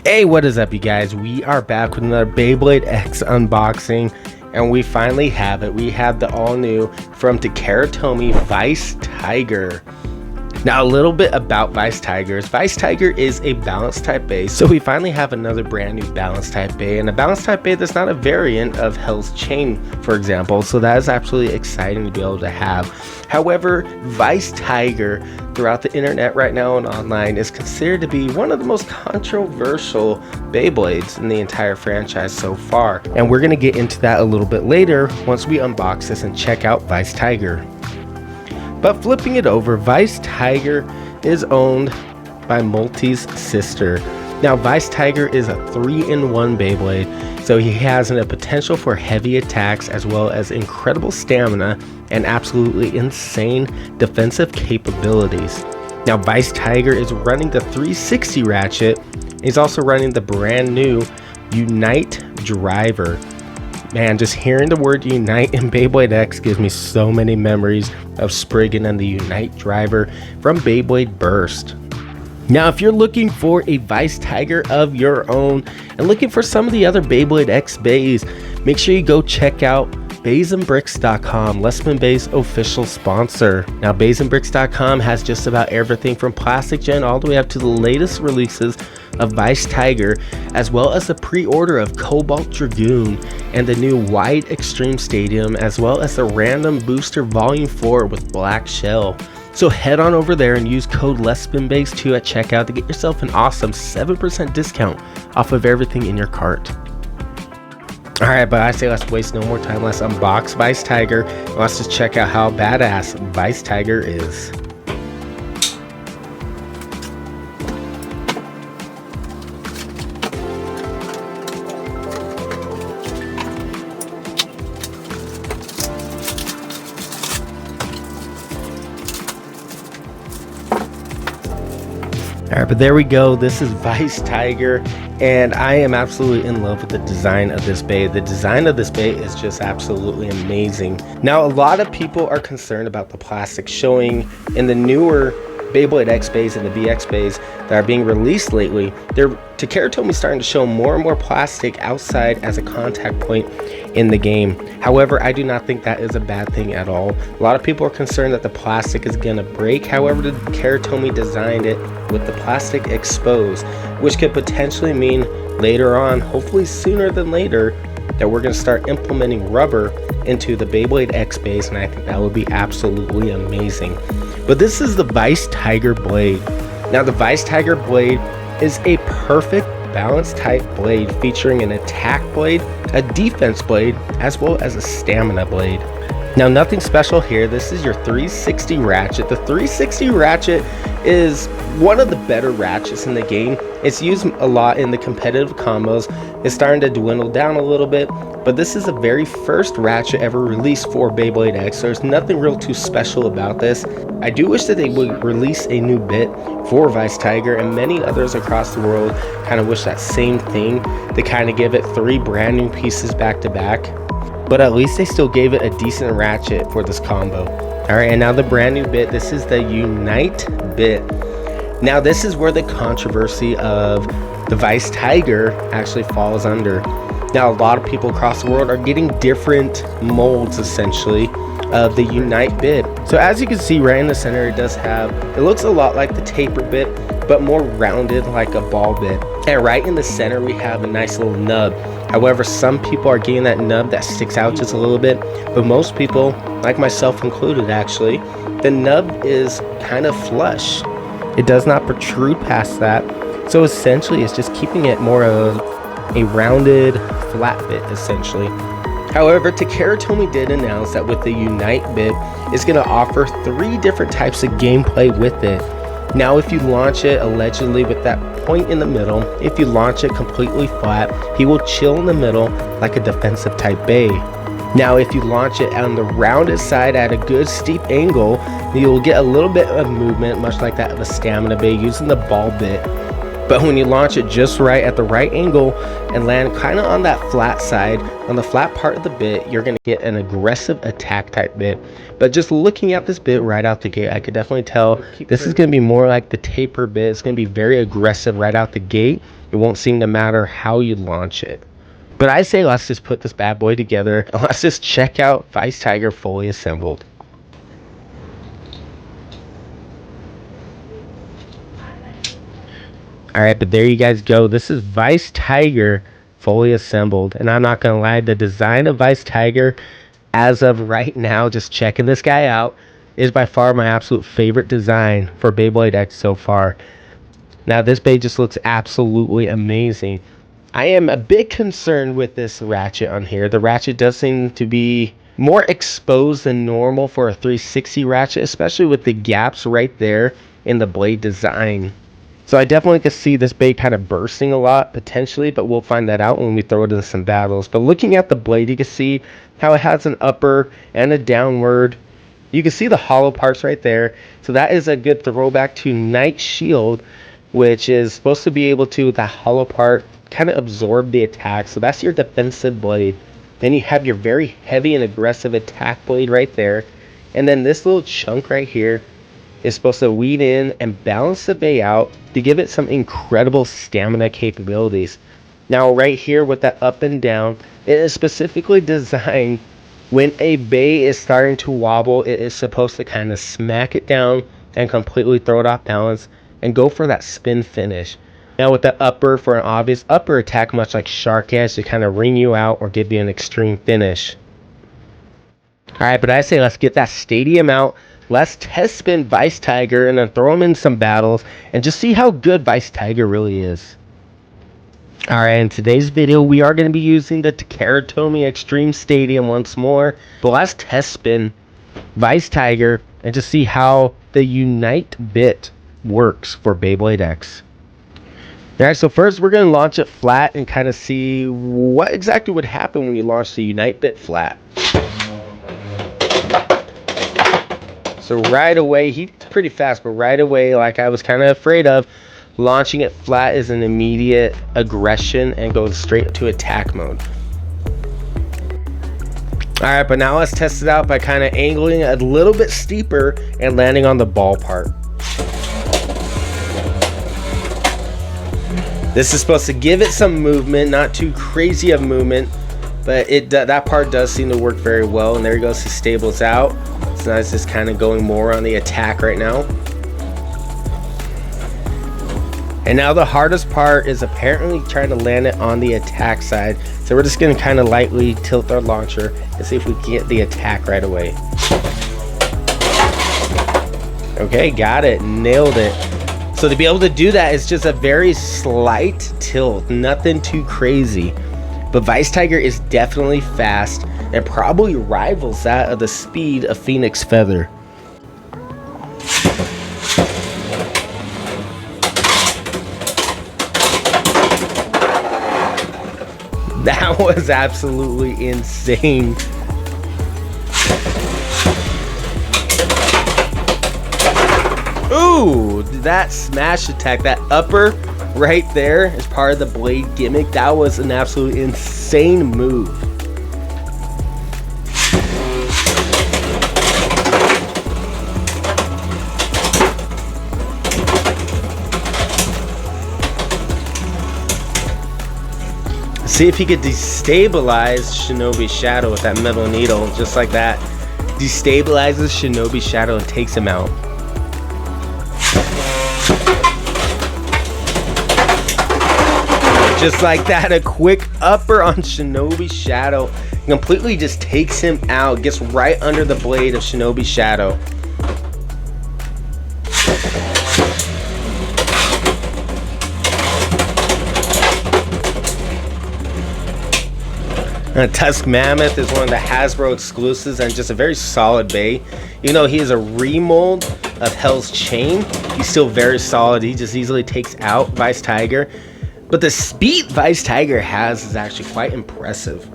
Hey, what is up, you guys? We are back with another Beyblade X unboxing, and we finally have it. We have the all-new from Takara Tomy Weiss Tiger. Now, a little bit about Weiss Tigers. Weiss Tiger is a balanced type base, so we finally have another brand new balanced type bay, and a balanced type bay that's not a variant of Hell's Chain, for example, so that is absolutely exciting to be able to have. However, Weiss Tiger throughout the internet right now and online is considered to be one of the most controversial Beyblades in the entire franchise so far, and we're going to get into that a little bit later once we unbox this and check out Weiss Tiger. But flipping it over, Weiss Tiger is owned by Multi's sister. Now, Weiss Tiger is a 3-in-1 Beyblade, so he has a potential for heavy attacks as well as incredible stamina and absolutely insane defensive capabilities. Now, Weiss Tiger is running the 360 Ratchet. He's also running the brand new Unite Driver. Man, just hearing the word Unite in Beyblade X gives me so many memories of Spriggan and the Unite Driver from Beyblade Burst. Now, if you're looking for a Weiss Tiger of your own and looking for some of the other Beyblade X Beys, make sure you go check out BeybladeX.com, Lessman Bey's official sponsor. Now, BeybladeX.com has just about everything from Plastic Gen all the way up to the latest releases of Weiss Tiger, as well as the pre-order of Cobalt Dragoon and the new Wide Extreme Stadium, as well as the Random Booster Volume 4 with Black Shell. So head on over there and use code LessmanBase2 at checkout to get yourself an awesome 7% discount off of everything in your cart. Alright, but I say let's waste no more time. Let's unbox Weiss Tiger and let's just check out how badass Weiss Tiger is. Alright, but there we go. This is Weiss Tiger, and I am absolutely in love with the design of this bay. The design of this bay is just absolutely amazing. Now, a lot of people are concerned about the plastic showing in the newer Beyblade X Beys and the BX Beys that are being released lately. Takara Tomy starting to show more and more plastic outside as a contact point in the game. However, I do not think that is a bad thing at all. A lot of people are concerned that the plastic is gonna break. However, Takara Tomy designed it with the plastic exposed, which could potentially mean later on, hopefully sooner than later, that we're gonna start implementing rubber into the Beyblade X Beys, and I think that would be absolutely amazing. But this is the Weiss Tiger blade. Now, the Weiss Tiger blade is a perfect balance type blade featuring an attack blade, a defense blade, as well as a stamina blade. Now, nothing special here. This is your 360 Ratchet. The 360 Ratchet is one of the better ratchets in the game. It's used a lot in the competitive combos. It's starting to dwindle down a little bit, but this is the very first ratchet ever released for Beyblade X. So there's nothing real too special about this. I do wish that they would release a new bit for Weiss Tiger, and many others across the world kind of wish that same thing. They kind of give it 3 brand new pieces back to back, but at least they still gave it a decent ratchet for this combo. Alright, and now the brand new bit. This is the Unite bit. Now, this is where the controversy of the Weiss Tiger actually falls under. Now, a lot of people across the world are getting different molds, essentially, of the Unite bit. So as you can see right in the center, it looks a lot like the taper bit, but more rounded like a ball bit. And right in the center, we have a nice little nub. However, some people are getting that nub that sticks out just a little bit, but most people, like myself included actually, the nub is kind of flush. It does not protrude past that. So essentially, it's just keeping it more of a rounded, flat bit, essentially. However, Takara Tomy did announce that with the Unite bit, it's going to offer 3 different types of gameplay with it. Now, if you launch it allegedly with that point in the middle, if you launch it completely flat, he will chill in the middle like a defensive type bay. Now, if you launch it on the rounded side at a good steep angle, you'll get a little bit of movement, much like that of a stamina bay using the ball bit. But when you launch it just right at the right angle and land kind of on that flat side, on the flat part of the bit, you're going to get an aggressive attack type bit. But just looking at this bit right out the gate, I could definitely tell this is going to be more like the taper bit. It's going to be very aggressive right out the gate. It won't seem to matter how you launch it. But I say let's just put this bad boy together and let's just check out Weiss Tiger fully assembled. Alright, but there you guys go. This is Weiss Tiger fully assembled. And I'm not going to lie, the design of Weiss Tiger, as of right now, just checking this guy out, is by far my absolute favorite design for Beyblade X so far. Now, this Bey just looks absolutely amazing. I am a bit concerned with this Ratchet on here. The Ratchet does seem to be more exposed than normal for a 360 Ratchet, especially with the gaps right there in the blade design. So I definitely could see this Bey kind of bursting a lot potentially, but we'll find that out when we throw it into some battles. But looking at the blade, you can see how it has an upper and a downward. You can see the hollow parts right there. So that is a good throwback to Night Shield, which is supposed to be able to, with that hollow part, kind of absorb the attack. So that's your defensive blade. Then you have your very heavy and aggressive attack blade right there. And then this little chunk right here is supposed to weed in and balance the Bey out to give it some incredible stamina capabilities. Now right here with that up and down, it is specifically designed when a Bey is starting to wobble, it is supposed to kind of smack it down and completely throw it off balance and go for that spin finish. Now with the upper, for an obvious upper attack, much like Shark Edge, to kind of ring you out or give you an extreme finish. Alright, but I say let's get that stadium out. Let's test spin Weiss Tiger and then throw him in some battles and just see how good Weiss Tiger really is. Alright, in today's video we are going to be using the Takara Tomy Extreme Stadium once more. But let's test spin Weiss Tiger and just see how the Unite bit works for Beyblade X. Alright, so first we're going to launch it flat and kind of see what exactly would happen when you launch the Unite bit flat. So right away, he's pretty fast, but right away, like I was kind of afraid of, launching it flat is an immediate aggression and goes straight to attack mode. Alright, but now let's test it out by kind of angling a little bit steeper and landing on the ball part. This is supposed to give it some movement, not too crazy of movement, but that part does seem to work very well. And there he goes, he stables out. So now it's just kind of going more on the attack right now. And now the hardest part is apparently trying to land it on the attack side. So we're just going to kind of lightly tilt our launcher and see if we can get the attack right away. Okay, got it, nailed it. So to be able to do that is just a very slight tilt, nothing too crazy. But Weiss Tiger is definitely fast and probably rivals that of the speed of Phoenix Feather. That was absolutely insane. Ooh, that smash attack, that upper right there is part of the blade gimmick. That was an absolutely insane move. See if he could destabilize Shinobi's shadow with that metal needle, just like that. Destabilizes Shinobi's shadow and takes him out. Just like that, a quick upper on Shinobi's shadow completely just takes him out, gets right under the blade of Shinobi's shadow. Tusk Mammoth is one of the Hasbro exclusives and just a very solid Bey. Even though he is a remold of Hell's Chain, he's still very solid. He just easily takes out Weiss Tiger. But the speed Weiss Tiger has is actually quite impressive.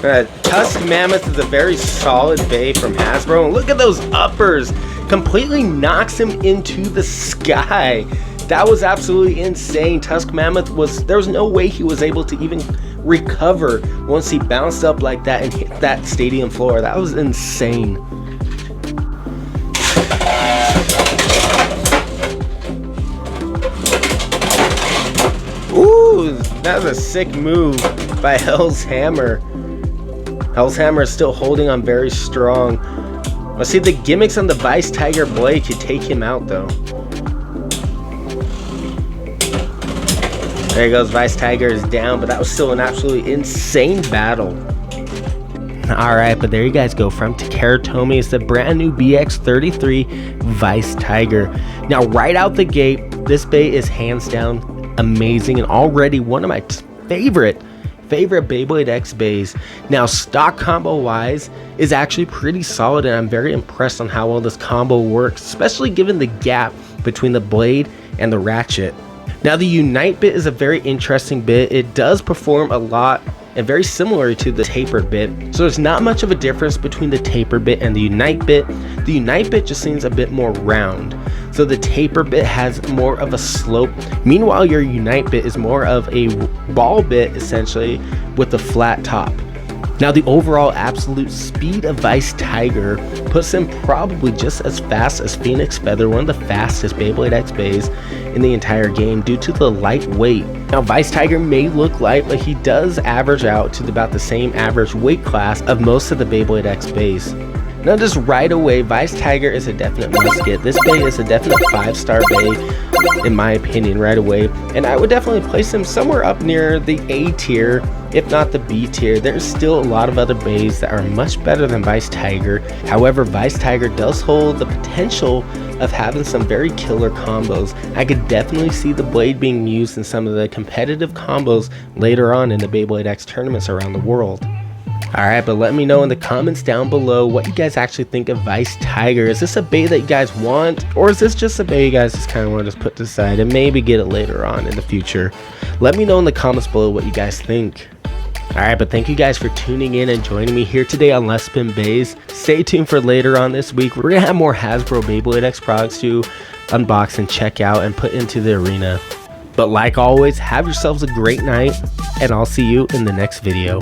Tusk Mammoth is a very solid bay from Hasbro. And look at those uppers. Completely knocks him into the sky. That was absolutely insane. Tusk Mammoth there was no way he was able to even recover once he bounced up like that and hit that stadium floor. That was insane. Ooh, that was a sick move by Hell's Hammer. Hell's Hammer is still holding on very strong. Let's see, the gimmicks on the Weiss Tiger blade could take him out though. There he goes, Weiss Tiger is down, but that was still an absolutely insane battle. Alright, but there you guys go. From Takara Tomy, it's the brand new BX33 Weiss Tiger. Now, right out the gate, this bay is hands down amazing and already one of my favorite Beyblade X Beys. Now, stock combo wise is actually pretty solid, and I'm very impressed on how well this combo works, especially given the gap between the blade and the ratchet. Now, the Unite bit is a very interesting bit. It does perform a lot and very similar to the tapered bit, so there's not much of a difference between the tapered bit and the Unite bit. The Unite bit just seems a bit more round, so the taper bit has more of a slope. Meanwhile, your Unite bit is more of a ball bit, essentially, with a flat top. Now, the overall absolute speed of Weiss Tiger puts him probably just as fast as Phoenix Feather, one of the fastest Beyblade X Beys in the entire game due to the light weight. Now, Weiss Tiger may look light, but he does average out to about the same average weight class of most of the Beyblade X Beys. Now, just right away, Weiss Tiger is a definite must get. This bay is a definite 5-star bay, in my opinion, right away. And I would definitely place him somewhere up near the A tier, if not the B tier. There's still a lot of other bays that are much better than Weiss Tiger. However, Weiss Tiger does hold the potential of having some very killer combos. I could definitely see the blade being used in some of the competitive combos later on in the Beyblade X tournaments around the world. Alright, but let me know in the comments down below what you guys actually think of Weiss Tiger. Is this a bay that you guys want, or is this just a bay you guys just kind of want to just put to the side and maybe get it later on in the future? Let me know in the comments below what you guys think. Alright, but thank you guys for tuning in and joining me here today on Let's Spin Bays. Stay tuned for later on this week. We're going to have more Hasbro Beyblade X products to unbox and check out and put into the arena. But like always, have yourselves a great night, and I'll see you in the next video.